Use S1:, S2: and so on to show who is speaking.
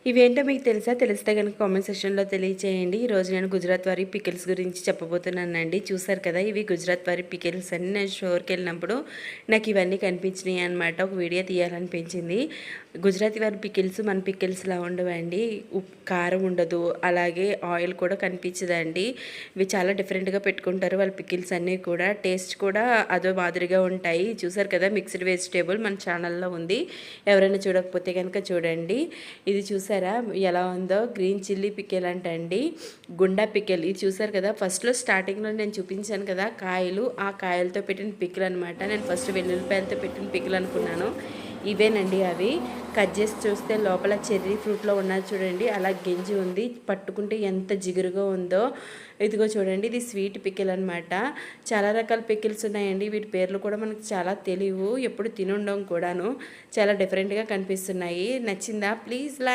S1: ఇవేంటో మీకు తెలుసా? తెలిస్తే గనుక కామెంట్ సెక్షన్‌లో తెలియచేయండి. ఈరోజు నేను గుజరాత్ వారి పికిల్స్ గురించి చెప్పబోతున్నానండి. చూసారు కదా! ఇవి గుజరాత్ వారి పికిల్స్ అని నేను స్టోర్‌కెళ్ళినప్పుడు నాకు ఇవన్నీ కనిపించినాయి అనమాట. ఒక వీడియో తీయాలనిపించింది. గుజరాతీ వారి పికిల్స్ మన పికిల్స్‌లా ఉండవండి. కారం ఉండదు. అలాగే ఆయిల్ కూడా కనిపించదండి. ఇవి చాలా డిఫరెంట్‌గా పెట్టుకుంటారు వాళ్ళ పికిల్స్ అన్నీ కూడా. టేస్ట్ కూడా అదో మాదిరిగా ఉంటాయి. చూసారు కదా! మిక్స్డ్ వెజిటబుల్ మన ఛానల్‌లో ఉంది. ఎవరైనా చూడకపోతే గనుక చూడండి. ఇది చూసారా ఎలా ఉందో? గ్రీన్ చిల్లీ పికిల్ అంటండి. గుండా పికిల్ ఇది చూసారు కదా! ఫస్ట్‌లో స్టార్టింగ్‌లో నేను చూపించాను కదా! కాయలు, ఆ కాయలతో పెట్టిన పికిల్ అనమాట. నేను ఫస్ట్ వెల్లుల్లిపాయలతో పెట్టిన పికిల్ అనుకున్నాను. ఇవేనండి అవి. కట్ చేసి చూస్తే లోపల చెర్రీ ఫ్రూట్‌లో ఉన్నది చూడండి. అలా గింజ ఉంది. పట్టుకుంటే ఎంత జిగురుగా ఉందో. ఇదిగో చూడండి, ఇది స్వీట్ పికిల్ అనమాట. చాలా రకాల పికిల్స్ ఉన్నాయండి. వీటి పేర్లు కూడా మనకు చాలా తెలియవు. ఎప్పుడు తినుండం కూడాను. చాలా డిఫరెంట్‌గా కనిపిస్తున్నాయి. నచ్చిందా? Please like